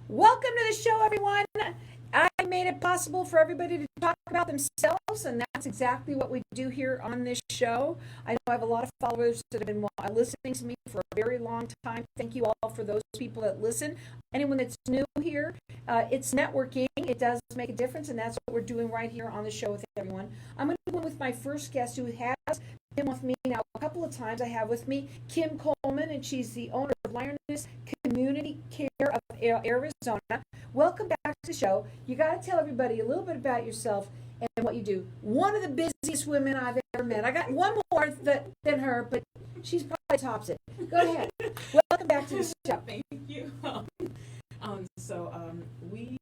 Welcome to the show, everyone. I made it possible for everybody to talk about themselves, and that's exactly what we do here on this show. I know I have a lot of followers that have been listening to me for a very long time. Thank you all for those people that listen. Anyone that's new here, it's networking. It does make a difference, and that's what we're doing right here on the show with everyone. I'm going to go with my first guest who has been with me now a couple of times. I have with me Kim Coleman, and she's the owner of Lioness Community Care of Arizona. Welcome back to the show. You got to tell everybody a little bit about yourself and what you do. One of the busiest women I've ever met. I got one more than her, but she's probably tops it. Go ahead. Welcome back to the show. Thank you. We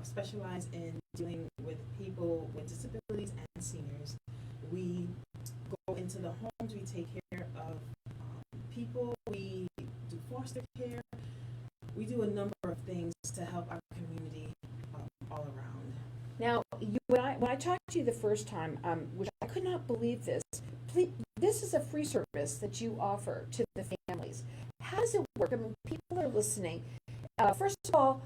specialize in dealing with people with disabilities and seniors. We go into the homes. We take care of people. We do foster care. We do a number of things to help our community all around. Now, when I talked to you the first time, which I could not believe this, this is a free service that you offer to the families. How does it work? I mean, people are listening. First of all,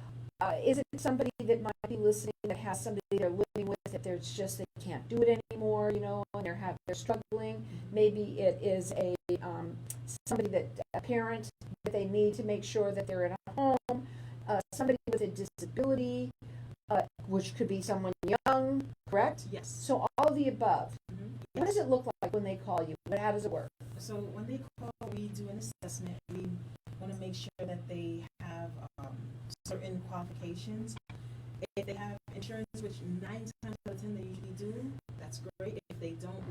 is it somebody that might be listening that has somebody they're living with that they're just they can't do it anymore, and they're struggling? Maybe it is somebody that a parent that they need to make sure that they're in a home. Somebody with a disability, which could be someone young, correct? Yes. So all of the above. Mm-hmm. Yes. What does it look like when they call you? How does it work? So when they call, we do an assessment. We want to make sure that they have certain qualifications. If they have insurance, which 9 times out of 10 they usually do, that's great. If they don't,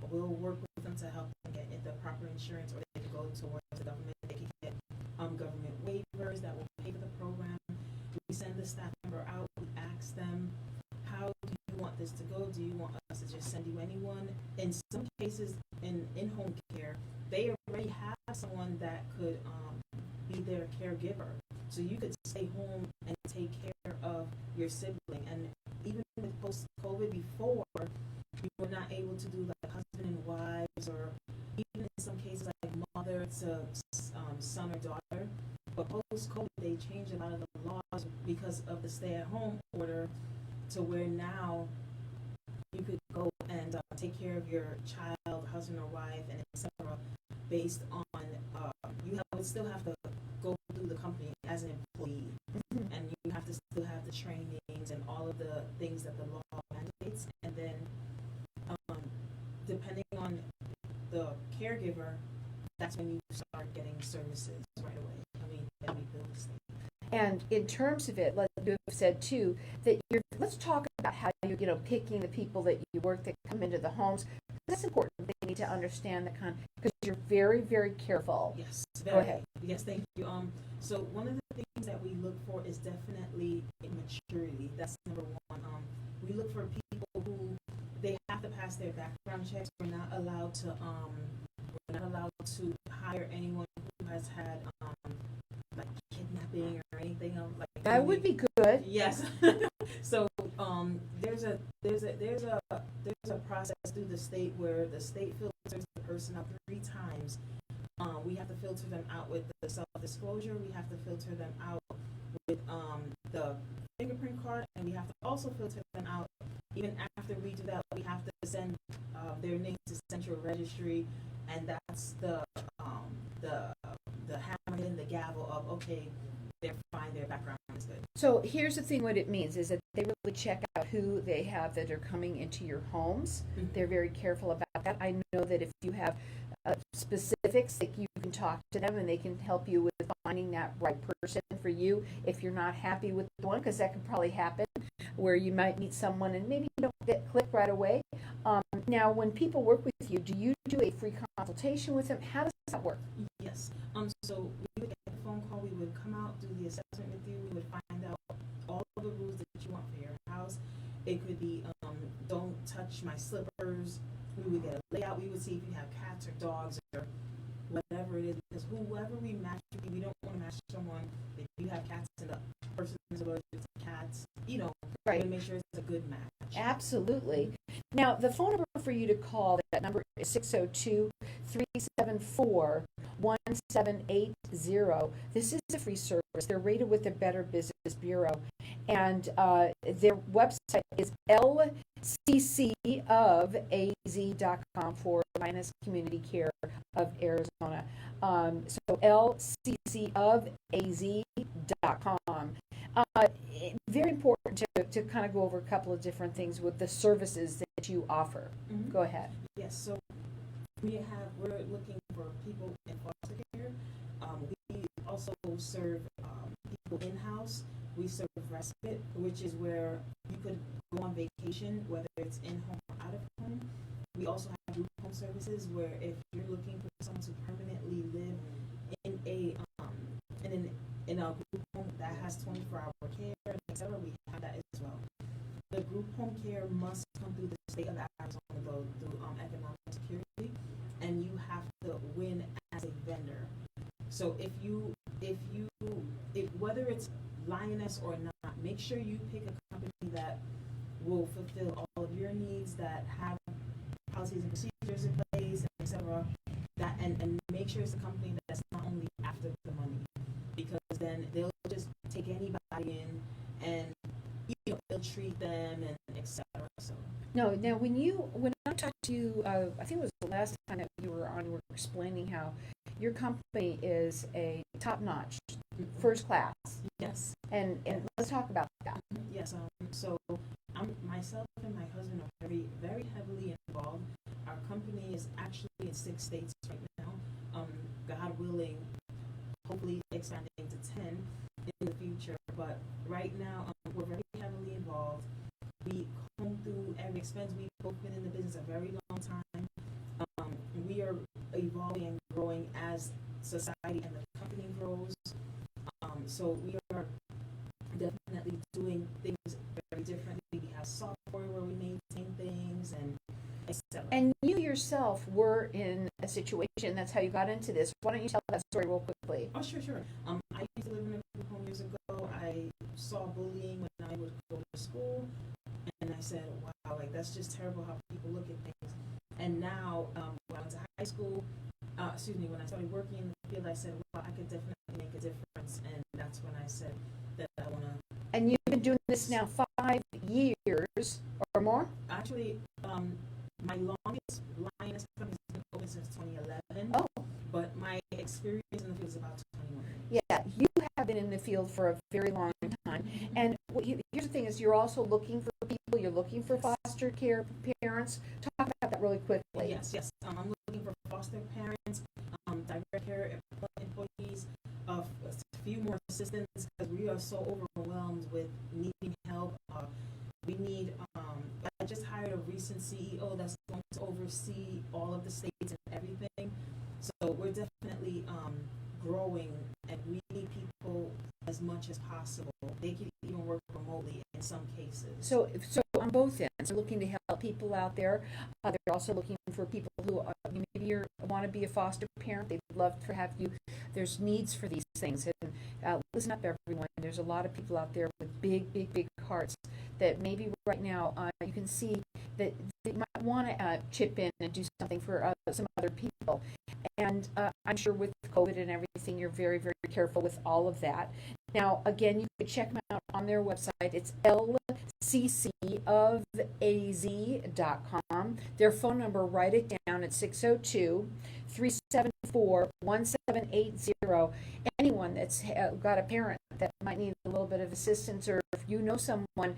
we'll work with them to help them get the proper insurance, or they can go towards the government. They can get government waivers that will pay for the program. We send the staff member out. We ask them, how do you want this to go? Do you want us to just send you anyone? In some cases, in home care, they already have someone that could be their caregiver. So you could stay home and take care of your sibling. And even with post-COVID, before, we were not able to do like husband and wives, or even in some cases like mother to son or daughter. But post-COVID, they changed a lot of the laws because of the stay-at-home order, to where now you could go and take care of your child, husband or wife, and etc. based on would still have to go through the company as an employee, and you have to still have the trainings and all of the things that the law mandates. And then depending on the caregiver, that's when you start getting services right away. I mean, then we build this thing. And in terms of it, like you have said too, that let's talk about how you're picking the people that you work that come into the homes. That's important. They need to understand because you're very, very careful. Yes. Go ahead. Yes, thank you. So one of the things that we look for is definitely maturity. That's number one. We look for people who they have to pass their background checks. We're not allowed to hire anyone who has had like kidnapping or anything like that. That would be good. Yes. So there's a process through the state where the state filters the person out 3 times. We have to filter them out with the self-disclosure. We have to filter them out with the fingerprint card, and we have to also filter them out. Even after we do that, we have to send their names to central registry, and that's the hammer and the gavel of, okay, they're fine, their background is good. So here's the thing, what it means is that they really check out who they have that are coming into your homes. Mm-hmm. They're very careful about that. I know that if you have specifics, like you can talk to them and they can help you with finding that right person for you if you're not happy with the one, because that could probably happen where you might meet someone and maybe you don't get clicked right away. Now, when people work with you, do you do a free consultation with them? How does that work? Yes. So we would get a phone call. We would come out, do the assessment with you. We would find out all of the rules that you want for your house. It could be don't touch my slippers. We would get a layout. We would see if you have cats or dogs or whatever it is, because whoever we match with, we don't want to match someone if you have cats and the person is allergic to cats. that's, you know, Right. to make sure it's a good match. Absolutely. Now, the phone number for you to call, that number is 602-374-1780. This is a free service. They're rated with the Better Business Bureau. And their website is lccofaz.com for Lioness Community Care of Arizona. So lccofaz.com. Very important to kind of go over a couple of different things with the services that you offer. Mhm. Go ahead. Yes, so we're looking for people in foster care. We also serve people in-house. We serve respite, which is where you could go on vacation, whether it's in-home or out of home. We also have group home services where if you're looking for someone to permanently live in a group home that has 24-hour care, etc., we have that as well. The group home care must come through the state of Arizona, though, through economic security, and you have to win as a vendor. So whether it's Lioness or not, make sure you pick a company that will fulfill all of your needs, that have policies and procedures in place, etc. And make sure it's a company that's not only after the money, because then they'll just take anybody in and they'll treat them and etc. So No, now when I talked to you, I think it was the last time that you were on, you were explaining how your company is a top-notch, first class. yes, And let's talk about that. yes. So myself and my husband are very, very heavily involved. Our company is actually in 6 states right now. God willing, hopefully expanding to 10 in the future. But right now, we're very heavily involved. We comb through every expense. We've both been in the business a very long time. We are evolving and growing as society and the company grows. So we are definitely doing things very differently. We have software where we maintain things and etc. And you yourself were in a situation, that's how you got into this. Why don't you tell that story real quickly? Oh, sure. I used to live in a group home years ago. I saw bullying when I would go to school, and I said, wow, like that's just terrible how people look at things. And now, when I went to high school, when I started working in the field, I said, well, I could definitely make a difference, and that's when I said that I want to. And you've been doing this now 5 years or more? Actually, my longest Lioness company has been open since 2011. Oh. But my experience in the field is about 21 years. Yeah, you have been in the field for a very long time. And here's the thing is you're also looking for people, you're looking for foster care parents. Talk about that really quickly. Yes. I'm looking for foster parents, direct care employees, a few more assistants, because we are so overwhelmed with needing help. We need, I just hired a recent CEO that's going to oversee all of the states and everything. So we're definitely growing, and we need people as much as possible. They can even work remotely in some cases. So on both ends, they're looking to help people out there. They're also looking for people who maybe you want to be a foster parent. They'd love to have you. There's needs for these things. And listen up, everyone. There's a lot of people out there with big hearts that maybe right now you can see that they might want to chip in and do something for some other people. And I'm sure with COVID and everything, you're very, very careful with all of that. Now, again, you can check them out on their website. It's lccofaz.com. Their phone number, write it down, it's 602-374-1780. Anyone that's got a parent that might need a little bit of assistance, or if you know someone,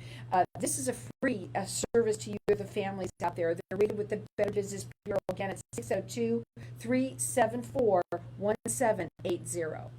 this is a free service to you, the families out there. They're rated with the Better Business Bureau. Again, it's 602-374-1780.